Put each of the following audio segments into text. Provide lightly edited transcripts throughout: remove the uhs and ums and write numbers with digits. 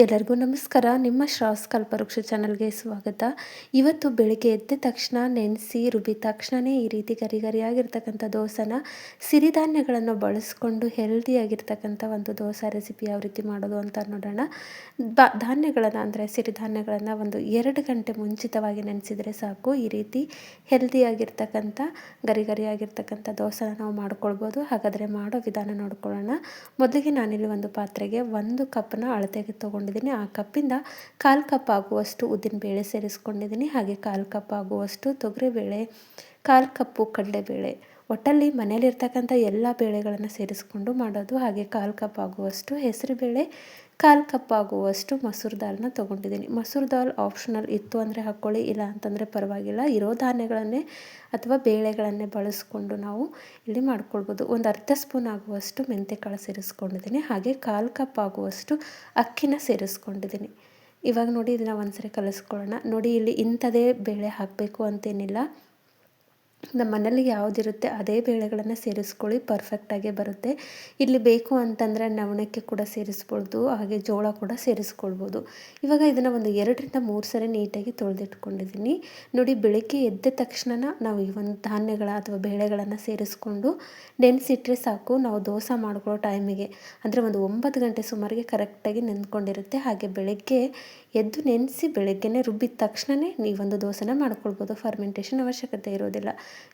ಎಲ್ಲರಿಗೂ ನಮಸ್ಕಾರ. ನಿಮ್ಮ ಶ್ರಾವ್ಸ್ ಕಲ್ಪವೃಕ್ಷ ಚಾನಲ್ಗೆ ಸ್ವಾಗತ. ಇವತ್ತು ಬೆಳಿಗ್ಗೆ ಎದ್ದ ತಕ್ಷಣ ನೆನೆಸಿ ರುಬ್ಬಿದ ತಕ್ಷಣವೇ ಈ ರೀತಿ ಗರಿ ಗರಿಯಾಗಿರ್ತಕ್ಕಂಥ ದೋಸೆನ ಸಿರಿಧಾನ್ಯಗಳನ್ನು ಬಳಸ್ಕೊಂಡು ಹೆಲ್ದಿಯಾಗಿರ್ತಕ್ಕಂಥ ಒಂದು ದೋಸೆ ರೆಸಿಪಿ ಯಾವ ರೀತಿ ಮಾಡೋದು ಅಂತ ನೋಡೋಣ. ಧಾನ್ಯಗಳನ್ನು ಅಂದರೆ ಸಿರಿಧಾನ್ಯಗಳನ್ನು ಒಂದು 2 ಗಂಟೆ ಮುಂಚಿತವಾಗಿ ನೆನೆಸಿದರೆ ಸಾಕು. ಈ ರೀತಿ ಹೆಲ್ದಿಯಾಗಿರ್ತಕ್ಕಂಥ ಗರಿ ಗರಿಯಾಗಿರ್ತಕ್ಕಂಥ ದೋಸೆನ ನಾವು ಮಾಡ್ಕೊಳ್ಬೋದು. ಹಾಗಾದರೆ ಮಾಡೋ ವಿಧಾನ ನೋಡ್ಕೊಳ್ಳೋಣ. ಮೊದಲಿಗೆ ನಾನಿಲ್ಲಿ ಒಂದು ಪಾತ್ರೆಗೆ 1 ಕಪ್ನ ಅಳತೆಗೆ ತೊಗೊಂಡಿದ್ದೀನಿ. ಆ ಕಪ್ಪಿಂದ 1/4 ಕಪ್ ಆಗುವಷ್ಟು ಉದ್ದಿನಬೇಳೆ ಸೇರಿಸ್ಕೊಂಡಿದ್ದೀನಿ. ಹಾಗೆ 1/4 ಕಪ್ ಆಗುವಷ್ಟು ತೊಗರಿಬೇಳೆ, 1/4 ಕಪ್ಪು ಕಡಲೆಬೇಳೆ, ಒಟ್ಟಲ್ಲಿ ಮನೇಲಿರ್ತಕ್ಕಂಥ ಎಲ್ಲ ಬೇಳೆಗಳನ್ನು ಸೇರಿಸ್ಕೊಂಡು ಮಾಡೋದು. ಹಾಗೆ 1/4 ಕಪ್ ಆಗುವಷ್ಟು ಹೆಸರುಬೇಳೆ, 1/4 ಕಪ್ ಆಗುವಷ್ಟು ಮಸೂರು ದಾಲ್ನ ತೊಗೊಂಡಿದ್ದೀನಿ. ಮಸೂರು ದಾಲ್ ಆಪ್ಷನಲ್, ಇತ್ತು ಅಂದರೆ ಹಾಕ್ಕೊಳ್ಳಿ, ಇಲ್ಲ ಅಂತಂದರೆ ಪರವಾಗಿಲ್ಲ. ಇರೋ ಧಾನ್ಯಗಳನ್ನೇ ಅಥವಾ ಬೇಳೆಗಳನ್ನೇ ಬಳಸ್ಕೊಂಡು ನಾವು ಇಲ್ಲಿ ಮಾಡ್ಕೊಳ್ಬೋದು. ಒಂದು ಅರ್ಧ ಸ್ಪೂನ್ ಆಗುವಷ್ಟು ಮೆಂತ್ಯಕಾಳು ಸೇರಿಸ್ಕೊಂಡಿದ್ದೀನಿ. ಹಾಗೆ 1/4 ಕಪ್ ಆಗುವಷ್ಟು ಅಕ್ಕಿನ ಸೇರಿಸ್ಕೊಂಡಿದ್ದೀನಿ. ಇವಾಗ ನೋಡಿ ಇದನ್ನು ಒಂದ್ಸರಿ ಕಲಿಸ್ಕೊಳ್ಳೋಣ. ನೋಡಿ ಇಲ್ಲಿ ಇಂಥದೇ ಬೇಳೆ ಹಾಕಬೇಕು ಅಂತೇನಿಲ್ಲ. ನಮ್ಮ ಮನೇಲಿ ಯಾವುದಿರುತ್ತೆ ಅದೇ ಬೇಳೆಗಳನ್ನು ಸೇರಿಸ್ಕೊಳ್ಳಿ, ಪರ್ಫೆಕ್ಟಾಗೇ ಬರುತ್ತೆ. ಇಲ್ಲಿ ಬೇಕು ಅಂತಂದರೆ ನವಣಕ್ಕೆ ಕೂಡ ಸೇರಿಸ್ಬೋದು, ಹಾಗೆ ಜೋಳ ಕೂಡ ಸೇರಿಸ್ಕೊಳ್ಬೋದು. ಇವಾಗ ಇದನ್ನು ಒಂದು 2-3 ಸರಿ ನೀಟಾಗಿ ತೊಳೆದಿಟ್ಕೊಂಡಿದ್ದೀನಿ. ನೋಡಿ, ಬೆಳಗ್ಗೆ ಎದ್ದ ತಕ್ಷಣ ನಾವು ಈ ಒಂದು ಧಾನ್ಯಗಳ ಅಥವಾ ಬೇಳೆಗಳನ್ನು ಸೇರಿಸ್ಕೊಂಡು ನೆನೆಸಿಟ್ರೆ ಸಾಕು. ನಾವು ದೋಸೆ ಮಾಡ್ಕೊಳ್ಳೋ ಟೈಮಿಗೆ ಅಂದರೆ ಒಂದು 9 ಗಂಟೆ ಸುಮಾರಿಗೆ ಕರೆಕ್ಟಾಗಿ ನೆಂದ್ಕೊಂಡಿರುತ್ತೆ. ಹಾಗೆ ಬೆಳಗ್ಗೆ ಎದ್ದು ನೆನೆಸಿ ಬೆಳಗ್ಗೆನೇ ರುಬ್ಬಿದ ತಕ್ಷಣವೇ ನೀವೊಂದು ದೋಸೆನ ಮಾಡ್ಕೊಳ್ಬೋದು. ಫರ್ಮೆಂಟೇಷನ್ ಅವಶ್ಯಕತೆ ಇರೋದಿಲ್ಲ.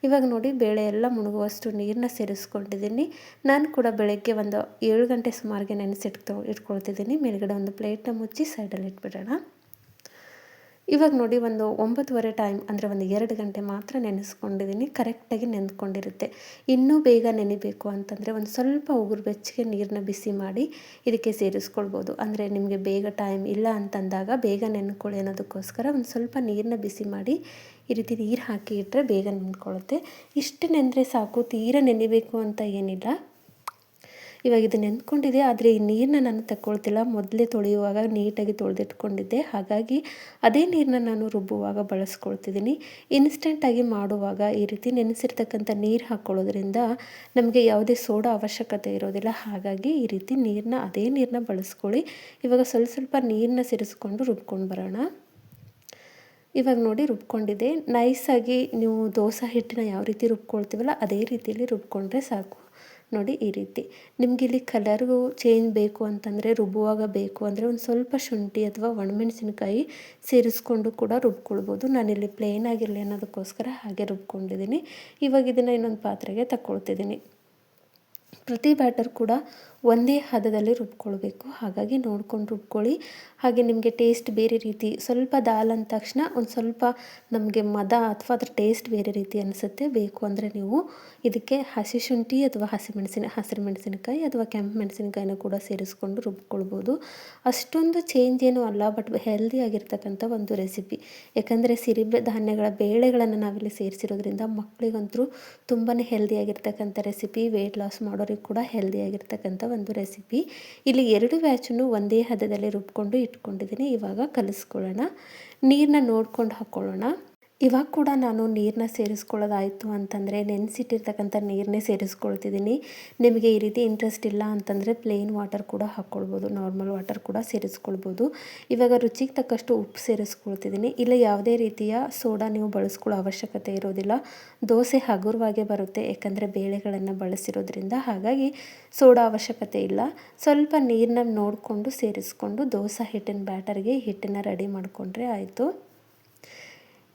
ಇವಾಗ ನೋಡಿ, ಬೇಳೆ ಎಲ್ಲ ಮುಳುಗುವಷ್ಟು ನೀರನ್ನ ಸೇರಿಸ್ಕೊಂಡಿದ್ದೀನಿ. ನಾನು ಕೂಡ ಬೆಳಗ್ಗೆ ಒಂದು 7 ಗಂಟೆ ಸುಮಾರಿಗೆ ಇಟ್ಕೊಳ್ತಿದ್ದೀನಿ. ಮೇಲ್ಗಡೆ ಒಂದು ಪ್ಲೇಟ್ನ ಮುಚ್ಚಿ ಸೈಡಲ್ಲಿ ಇಟ್ಬಿಡೋಣ. ಇವಾಗ ನೋಡಿ, ಒಂದು 9:30 ಟೈಮ್ ಅಂದರೆ ಒಂದು 2 ಗಂಟೆ ಮಾತ್ರ ನೆನೆಸ್ಕೊಂಡಿದ್ದೀನಿ. ಕರೆಕ್ಟಾಗಿ ನೆಂದ್ಕೊಂಡಿರುತ್ತೆ. ಇನ್ನೂ ಬೇಗ ನೆನಿಬೇಕು ಅಂತಂದರೆ ಒಂದು ಸ್ವಲ್ಪ ಉಗುರು ಬೆಚ್ಚಗೆ ನೀರನ್ನ ಬಿಸಿ ಮಾಡಿ ಇದಕ್ಕೆ ಸೇರಿಸ್ಕೊಳ್ಬೋದು. ಅಂದರೆ ನಿಮಗೆ ಬೇಗ ಟೈಮ್ ಇಲ್ಲ ಅಂತಂದಾಗ ಬೇಗ ನೆನ್ಕೊಳ್ಳಿ ಅನ್ನೋದಕ್ಕೋಸ್ಕರ ಒಂದು ಸ್ವಲ್ಪ ನೀರನ್ನ ಬಿಸಿ ಮಾಡಿ ಈ ರೀತಿ ನೀರು ಹಾಕಿ ಇಟ್ಟರೆ ಬೇಗ ನೆಂದ್ಕೊಳ್ಳುತ್ತೆ. ಇಷ್ಟು ನೆಂದರೆ ಸಾಕು, ತೀರ ನೆನಿಬೇಕು ಅಂತ ಏನಿಲ್ಲ. ಇವಾಗ ಇದು ನೆಂದ್ಕೊಂಡಿದೆ, ಆದರೆ ಈ ನೀರನ್ನ ನಾನು ತಗೊಳ್ತಿಲ್ಲ. ಮೊದಲೇ ತೊಳೆಯುವಾಗ ನೀಟಾಗಿ ತೊಳೆದಿಟ್ಕೊಂಡಿದ್ದೆ, ಹಾಗಾಗಿ ಅದೇ ನೀರನ್ನ ನಾನು ರುಬ್ಬುವಾಗ ಬಳಸ್ಕೊಳ್ತಿದ್ದೀನಿ. ಇನ್ಸ್ಟೆಂಟಾಗಿ ಮಾಡುವಾಗ ಈ ರೀತಿ ನೆನೆಸಿರ್ತಕ್ಕಂಥ ನೀರು ಹಾಕ್ಕೊಳ್ಳೋದ್ರಿಂದ ನಮಗೆ ಯಾವುದೇ ಸೋಡಾ ಅವಶ್ಯಕತೆ ಇರೋದಿಲ್ಲ. ಹಾಗಾಗಿ ಈ ರೀತಿ ಅದೇ ನೀರನ್ನ ಬಳಸ್ಕೊಳ್ಳಿ. ಇವಾಗ ಸ್ವಲ್ಪ ನೀರನ್ನ ಸೇರಿಸ್ಕೊಂಡು ರುಬ್ಕೊಂಡು ಬರೋಣ. ಇವಾಗ ನೋಡಿ, ರುಬ್ಕೊಂಡಿದೆ. ನೈಸಾಗಿ ನೀವು ದೋಸೆ ಹಿಟ್ಟನ್ನ ಯಾವ ರೀತಿ ರುಬ್ಕೊಳ್ತೀವಲ್ಲ ಅದೇ ರೀತಿಯಲ್ಲಿ ರುಬ್ಕೊಂಡ್ರೆ ಸಾಕು. ನೋಡಿ, ಈ ರೀತಿ ನಿಮ್ಗೆ ಇಲ್ಲಿ ಕಲರ್ಗೂ ಚೇಂಜ್ ಬೇಕು ಅಂತಂದರೆ, ರುಬ್ಬುವಾಗ ಬೇಕು ಅಂದರೆ ಒಂದು ಸ್ವಲ್ಪ ಶುಂಠಿ ಅಥವಾ ಒಣಮೆಣಸಿನ್ಕಾಯಿ ಸೇರಿಸ್ಕೊಂಡು ಕೂಡ ರುಬ್ಕೊಳ್ಬೋದು. ನಾನಿಲ್ಲಿ ಪ್ಲೇನ್ ಆಗಿರಲಿ ಅನ್ನೋದಕ್ಕೋಸ್ಕರ ಹಾಗೆ ರುಬ್ಕೊಂಡಿದ್ದೀನಿ. ಇವಾಗ ಇದನ್ನು ಇನ್ನೊಂದು ಪಾತ್ರೆಗೆ ತಗೊಳ್ತಿದ್ದೀನಿ. ಪ್ರತಿ ಬ್ಯಾಟರ್ ಕೂಡ ಒಂದೇ ಹದದಲ್ಲಿ ರುಬ್ಕೊಳ್ಬೇಕು, ಹಾಗಾಗಿ ನೋಡ್ಕೊಂಡು ರುಬ್ಕೊಳ್ಳಿ. ಹಾಗೆ ನಿಮಗೆ ಟೇಸ್ಟ್ ಬೇರೆ ರೀತಿ, ಸ್ವಲ್ಪ ದಾಲ್ ಅಂದ ತಕ್ಷಣ ಒಂದು ಸ್ವಲ್ಪ ನಮಗೆ ಮದ ಅಥವಾ ಅದ್ರ ಟೇಸ್ಟ್ ಬೇರೆ ರೀತಿ ಅನಿಸುತ್ತೆ. ಬೇಕು ಅಂದರೆ ನೀವು ಇದಕ್ಕೆ ಹಸಿ ಶುಂಠಿ ಅಥವಾ ಹಸಿರು ಮೆಣಸಿನಕಾಯಿ ಅಥವಾ ಕೆಂಪು ಮೆಣಸಿನಕಾಯಿನ ಕೂಡ ಸೇರಿಸ್ಕೊಂಡು ರುಬ್ಕೊಳ್ಬೋದು. ಅಷ್ಟೊಂದು ಚೇಂಜ್ ಏನೂ ಅಲ್ಲ, ಬಟ್ ಹೆಲ್ದಿಯಾಗಿರ್ತಕ್ಕಂಥ ಒಂದು ರೆಸಿಪಿ. ಯಾಕಂದರೆ ಸಿರಿಧಾನ್ಯಗಳ ಬೇಳೆಗಳನ್ನು ನಾವಿಲ್ಲಿ ಸೇರಿಸಿರೋದ್ರಿಂದ ಮಕ್ಕಳಿಗಂತೂ ತುಂಬಾ ಹೆಲ್ದಿಯಾಗಿರ್ತಕ್ಕಂಥ ರೆಸಿಪಿ. ವೆಯ್ಟ್ ಲಾಸ್ ಮಾಡೋರಿಗೆ ಕೂಡ ಹೆಲ್ದಿಯಾಗಿರ್ತಕ್ಕಂಥ ಒಂದು ರೆಸಿಪಿ. ಇಲ್ಲಿ 2 ಬ್ಯಾಚನ್ನು ಒಂದೇ ಹದದಲ್ಲಿ ರುಬ್ಕೊಂಡು ಇಟ್ಕೊಂಡಿದ್ದೀನಿ. ಇವಾಗ ಕಲಿಸ್ಕೊಳ್ಳೋಣ. ನೀರನ್ನ ನೋಡ್ಕೊಂಡು ಹಾಕ್ಕೊಳ್ಳೋಣ. ಇವಾಗ ಕೂಡ ನಾನು ನೀರನ್ನ ಸೇರಿಸ್ಕೊಳ್ಳೋದಾಯಿತು ಅಂತಂದರೆ ನೆನೆಸಿಟ್ಟಿರ್ತಕ್ಕಂಥ ನೀರನ್ನೇ ಸೇರಿಸ್ಕೊಳ್ತಿದ್ದೀನಿ. ನಿಮಗೆ ಈ ರೀತಿ ಇಂಟ್ರೆಸ್ಟ್ ಇಲ್ಲ ಅಂತಂದರೆ ಪ್ಲೇನ್ ವಾಟರ್ ಕೂಡ ಹಾಕ್ಕೊಳ್ಬೋದು, ನಾರ್ಮಲ್ ವಾಟರ್ ಕೂಡ ಸೇರಿಸ್ಕೊಳ್ಬೋದು. ಇವಾಗ ರುಚಿಗೆ ತಕ್ಕಷ್ಟು ಉಪ್ಪು ಸೇರಿಸ್ಕೊಳ್ತಿದ್ದೀನಿ. ಇಲ್ಲ ಯಾವುದೇ ರೀತಿಯ ಸೋಡಾ ನೀವು ಬಳಸ್ಕೊಳ್ಳೋ ಅವಶ್ಯಕತೆ ಇರೋದಿಲ್ಲ. ದೋಸೆ ಹಗುರವಾಗೇ ಬರುತ್ತೆ, ಯಾಕಂದರೆ ಬೇಳೆಗಳನ್ನು ಬಳಸಿರೋದ್ರಿಂದ. ಹಾಗಾಗಿ ಸೋಡಾ ಅವಶ್ಯಕತೆ ಇಲ್ಲ. ಸ್ವಲ್ಪ ನೀರನ್ನ ನೋಡಿಕೊಂಡು ಸೇರಿಸ್ಕೊಂಡು ದೋಸೆ ಹಿಟ್ಟಿನ ಬ್ಯಾಟರ್ಗೆ ಹಿಟ್ಟನ್ನು ರೆಡಿ ಮಾಡಿಕೊಂಡ್ರೆ ಆಯಿತು.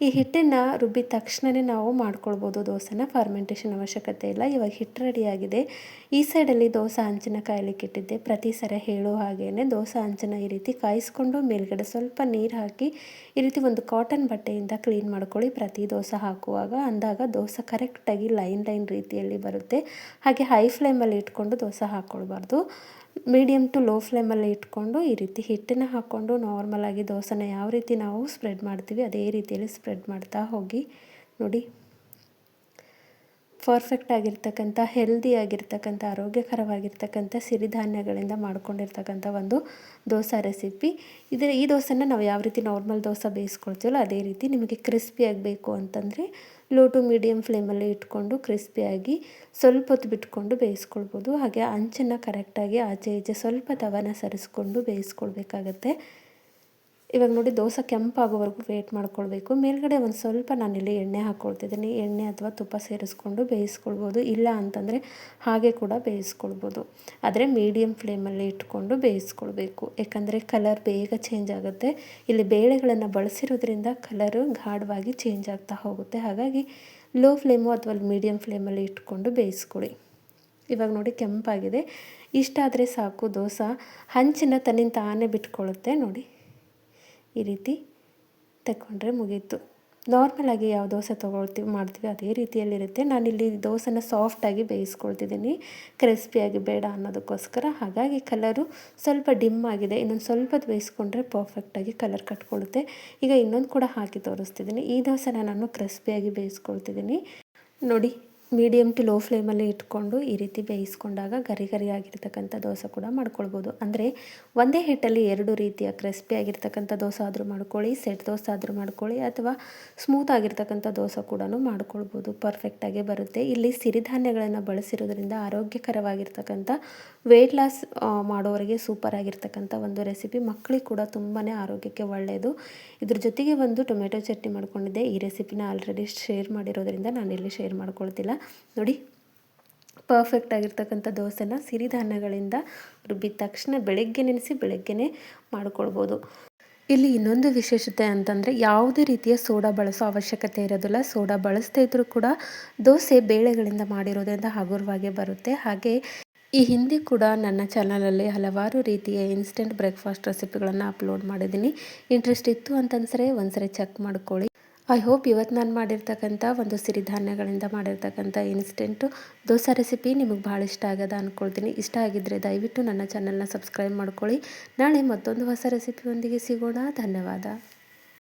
ಈ ಹಿಟ್ಟನ್ನು ರುಬ್ಬಿದ ತಕ್ಷಣವೇ ನಾವು ಮಾಡ್ಕೊಳ್ಬೋದು ದೋಸೆನ, ಫರ್ಮೆಂಟೇಷನ್ ಅವಶ್ಯಕತೆ ಇಲ್ಲ. ಇವಾಗ ಹಿಟ್ಟು ರೆಡಿಯಾಗಿದೆ. ಈ ಸೈಡಲ್ಲಿ ದೋಸೆ ಹಂಚನ್ನು ಕಾಯಲಿಕ್ಕೆ ಇಟ್ಟಿದ್ದೆ. ಪ್ರತಿ ಸರಿ ಹೇಳೋ ಹಾಗೇ ದೋಸೆ ಹಂಚನ್ನು ಈ ರೀತಿ ಕಾಯಿಸ್ಕೊಂಡು ಮೇಲ್ಗಡೆ ಸ್ವಲ್ಪ ನೀರು ಹಾಕಿ ಈ ರೀತಿ ಒಂದು ಕಾಟನ್ ಬಟ್ಟೆಯಿಂದ ಕ್ಲೀನ್ ಮಾಡ್ಕೊಳ್ಳಿ ಪ್ರತಿ ದೋಸೆ ಹಾಕುವಾಗ. ಅಂದಾಗ ದೋಸೆ ಕರೆಕ್ಟಾಗಿ ಲೈನ್ ರೀತಿಯಲ್ಲಿ ಬರುತ್ತೆ. ಹಾಗೆ ಹೈ ಫ್ಲೇಮಲ್ಲಿ ಇಟ್ಕೊಂಡು ದೋಸೆ ಹಾಕ್ಕೊಳ್ಬಾರ್ದು. ಮೀಡಿಯಮ್ ಟು ಲೋ ಫ್ಲೇಮಲ್ಲಿ ಇಟ್ಕೊಂಡು ಈ ರೀತಿ ಹಿಟ್ಟನ್ನು ಹಾಕ್ಕೊಂಡು ನಾರ್ಮಲಾಗಿ ದೋಸೆನ ಯಾವ ರೀತಿ ನಾವು ಸ್ಪ್ರೆಡ್ ಮಾಡ್ತೀವಿ ಅದೇ ರೀತಿಯಲ್ಲಿ ಸ್ಪ್ರೆಡ್ ಮಾಡ್ತಾ ಹೋಗಿ. ನೋಡಿ, ಪರ್ಫೆಕ್ಟ್ ಆಗಿರ್ತಕ್ಕಂಥ ಹೆಲ್ದಿ ಆಗಿರ್ತಕ್ಕಂಥ ಆರೋಗ್ಯಕರವಾಗಿರ್ತಕ್ಕಂಥ ಸಿರಿಧಾನ್ಯಗಳಿಂದ ಮಾಡ್ಕೊಂಡಿರ್ತಕ್ಕಂಥ ಒಂದು ದೋಸೆ ರೆಸಿಪಿ. ಈ ದೋಸೆನ ನಾವು ಯಾವ ರೀತಿ ನಾರ್ಮಲ್ ದೋಸೆ ಬೇಯಿಸ್ಕೊಳ್ತೀವಲ್ಲ ಅದೇ ರೀತಿ ನಿಮಗೆ ಕ್ರಿಸ್ಪಿ ಆಗಬೇಕು ಅಂತಂದರೆ ಲೋ ಟು ಮೀಡಿಯಮ್ ಫ್ಲೇಮಲ್ಲಿ ಇಟ್ಕೊಂಡು ಕ್ರಿಸ್ಪಿಯಾಗಿ ಸ್ವಲ್ಪ ಹೊತ್ತು ಬಿಟ್ಕೊಂಡು ಬೇಯಿಸ್ಕೊಳ್ಬೋದು. ಹಾಗೆ ಅಂಚನ್ನು ಕರೆಕ್ಟಾಗಿ ಆಚೆ ಈಚೆ ಸ್ವಲ್ಪ ತವನ ಸರಿಸ್ಕೊಂಡು ಬೇಯಿಸ್ಕೊಳ್ಬೇಕಾಗತ್ತೆ. ಇವಾಗ ನೋಡಿ ದೋಸೆ ಕೆಂಪಾಗೋವರೆಗೂ ವೇಟ್ ಮಾಡ್ಕೊಳ್ಬೇಕು. ಮೇಲ್ಗಡೆ ಒಂದು ಸ್ವಲ್ಪ ನಾನಿಲ್ಲಿ ಎಣ್ಣೆ ಹಾಕ್ಕೊಳ್ತಿದ್ದೀನಿ. ಎಣ್ಣೆ ಅಥವಾ ತುಪ್ಪ ಸೇರಿಸ್ಕೊಂಡು ಬೇಯಿಸ್ಕೊಳ್ಬೋದು, ಇಲ್ಲ ಅಂತಂದರೆ ಹಾಗೆ ಕೂಡ ಬೇಯಿಸ್ಕೊಳ್ಬೋದು. ಆದರೆ ಮೀಡಿಯಮ್ ಫ್ಲೇಮಲ್ಲಿ ಇಟ್ಕೊಂಡು ಬೇಯಿಸ್ಕೊಳ್ಬೇಕು, ಯಾಕಂದರೆ ಕಲರ್ ಬೇಗ ಚೇಂಜ್ ಆಗುತ್ತೆ. ಇಲ್ಲಿ ಬೇಳೆಗಳನ್ನು ಬಳಸಿರೋದ್ರಿಂದ ಕಲರು ಗಾಢವಾಗಿ ಚೇಂಜ್ ಆಗ್ತಾ ಹೋಗುತ್ತೆ. ಹಾಗಾಗಿ ಲೋ ಫ್ಲೇಮು ಅಥವಾ ಮೀಡಿಯಮ್ ಫ್ಲೇಮಲ್ಲಿ ಇಟ್ಕೊಂಡು ಬೇಯಿಸ್ಕೊಳ್ಳಿ. ಇವಾಗ ನೋಡಿ ಕೆಂಪಾಗಿದೆ. ಇಷ್ಟಾದರೆ ಸಾಕು. ದೋಸೆ ಹಂಚಿನ ತನ್ನಿಂದ ತಾನೇ ಬಿಟ್ಕೊಳ್ಳುತ್ತೆ ನೋಡಿ. ಈ ರೀತಿ ತಗೊಂಡ್ರೆ ಮುಗೀತು. ನಾರ್ಮಲಾಗಿ ಯಾವ ದೋಸೆ ಮಾಡ್ತೀವಿ ಅದೇ ರೀತಿಯಲ್ಲಿರುತ್ತೆ. ನಾನಿಲ್ಲಿ ದೋಸೆನ ಸಾಫ್ಟಾಗಿ ಬೇಯಿಸ್ಕೊಳ್ತಿದ್ದೀನಿ, ಕ್ರಿಸ್ಪಿಯಾಗಿ ಬೇಡ ಅನ್ನೋದಕ್ಕೋಸ್ಕರ. ಹಾಗಾಗಿ ಕಲರು ಸ್ವಲ್ಪ ಡಿಮ್ ಆಗಿದೆ. ಇನ್ನೊಂದು ಸ್ವಲ್ಪ ಬೇಯಿಸ್ಕೊಂಡ್ರೆ ಪರ್ಫೆಕ್ಟಾಗಿ ಕಲರ್ ಕಟ್ಕೊಳ್ಳುತ್ತೆ. ಈಗ ಇನ್ನೊಂದು ಕೂಡ ಹಾಕಿ ತೋರಿಸ್ತಿದ್ದೀನಿ. ಈ ದೋಸೆನ ನಾನು ಕ್ರಿಸ್ಪಿಯಾಗಿ ಬೇಯಿಸ್ಕೊಳ್ತಿದ್ದೀನಿ ನೋಡಿ. ಮೀಡಿಯಮ್ ಟು ಲೋ ಫ್ಲೇಮಲ್ಲಿ ಇಟ್ಕೊಂಡು ಈ ರೀತಿ ಬೇಯಿಸ್ಕೊಂಡಾಗ ಗರಿ ಆಗಿರ್ತಕ್ಕಂಥ ದೋಸೆ ಕೂಡ ಮಾಡ್ಕೊಳ್ಬೋದು. ಅಂದರೆ ಒಂದೇ ಹಿಟ್ಟಲ್ಲಿ ಎರಡು ರೀತಿಯ ಕ್ರಿಸ್ಪಿ ಆಗಿರ್ತಕ್ಕಂಥ ದೋಸೆ ಆದರೂ ಮಾಡ್ಕೊಳ್ಳಿ, ಸೆಟ್ ದೋಸೆ ಆದರೂ ಮಾಡ್ಕೊಳ್ಳಿ, ಅಥವಾ ಸ್ಮೂತ್ ಆಗಿರ್ತಕ್ಕಂಥ ದೋಸೆ ಕೂಡ ಮಾಡ್ಕೊಳ್ಬೋದು. ಪರ್ಫೆಕ್ಟಾಗಿ ಬರುತ್ತೆ. ಇಲ್ಲಿ ಸಿರಿಧಾನ್ಯಗಳನ್ನು ಬಳಸಿರೋದ್ರಿಂದ ಆರೋಗ್ಯಕರವಾಗಿರ್ತಕ್ಕಂಥ ವೆಯ್ಟ್ ಲಾಸ್ ಮಾಡೋರಿಗೆ ಸೂಪರ್ ಆಗಿರ್ತಕ್ಕಂಥ ಒಂದು ರೆಸಿಪಿ. ಮಕ್ಕಳಿಗೆ ಕೂಡ ತುಂಬಾ ಆರೋಗ್ಯಕ್ಕೆ ಒಳ್ಳೆಯದು. ಇದ್ರ ಜೊತೆಗೆ ಒಂದು ಟೊಮೆಟೊ ಚಟ್ನಿ ಮಾಡ್ಕೊಂಡಿದ್ದೆ. ಈ ರೆಸಿಪಿನ ಆಲ್ರೆಡಿ ಶೇರ್ ಮಾಡಿರೋದ್ರಿಂದ ನಾನಿಲ್ಲಿ ಶೇರ್ ಮಾಡ್ಕೊಳ್ತಿಲ್ಲ ನೋಡಿ. ಪರ್ಫೆಕ್ಟ್ ಆಗಿರ್ತಕ್ಕಂಥ ದೋಸೆನ ಸಿರಿಧಾನ್ಯಗಳಿಂದ ರುಬ್ಬಿದ ತಕ್ಷಣ ಬೆಳಗ್ಗೆ ನೆನೆಸಿ ಬೆಳಗ್ಗೆನೇ ಮಾಡ್ಕೊಳ್ಬೋದು. ಇಲ್ಲಿ ಇನ್ನೊಂದು ವಿಶೇಷತೆ ಅಂತಂದರೆ ಯಾವುದೇ ರೀತಿಯ ಸೋಡಾ ಬಳಸೋ ಅವಶ್ಯಕತೆ ಇರೋದಿಲ್ಲ. ಸೋಡಾ ಬಳಸದೇ ಇದ್ದರೂ ಕೂಡ ದೋಸೆ ಬೇಳೆಗಳಿಂದ ಮಾಡಿರೋದ್ರಿಂದ ಹಗುರವಾಗೇ ಬರುತ್ತೆ. ಹಾಗೆ ಈ ಹಿಂದೆ ಕೂಡ ನನ್ನ ಚಾನಲಲ್ಲಿ ಹಲವಾರು ರೀತಿಯ ಇನ್ಸ್ಟೆಂಟ್ ಬ್ರೇಕ್ಫಾಸ್ಟ್ ರೆಸಿಪಿಗಳನ್ನು ಅಪ್ಲೋಡ್ ಮಾಡಿದ್ದೀನಿ. ಇಂಟ್ರೆಸ್ಟ್ ಇತ್ತು ಅಂತಂದರೆ ಒಂದ್ಸರಿ ಚೆಕ್ ಮಾಡ್ಕೊಳ್ಳಿ. ಐ ಹೋಪ್ ಇವತ್ತು ನಾನು ಮಾಡಿರ್ತಕ್ಕಂಥ ಒಂದು ಸಿರಿಧಾನ್ಯಗಳಿಂದ ಮಾಡಿರ್ತಕ್ಕಂಥ ಇನ್ಸ್ಟೆಂಟು ದೋಸೆ ರೆಸಿಪಿ ನಿಮಗೆ ಭಾಳ ಇಷ್ಟ ಆಗದ ಅಂದ್ಕೊಳ್ತೀನಿ. ಇಷ್ಟ ಆಗಿದ್ದರೆ ದಯವಿಟ್ಟು ನನ್ನ ಚಾನಲ್ನ ಸಬ್ಸ್ಕ್ರೈಬ್ ಮಾಡ್ಕೊಳ್ಳಿ. ನಾಳೆ ಮತ್ತೊಂದು ಹೊಸ ರೆಸಿಪಿಯೊಂದಿಗೆ ಸಿಗೋಣ. ಧನ್ಯವಾದ.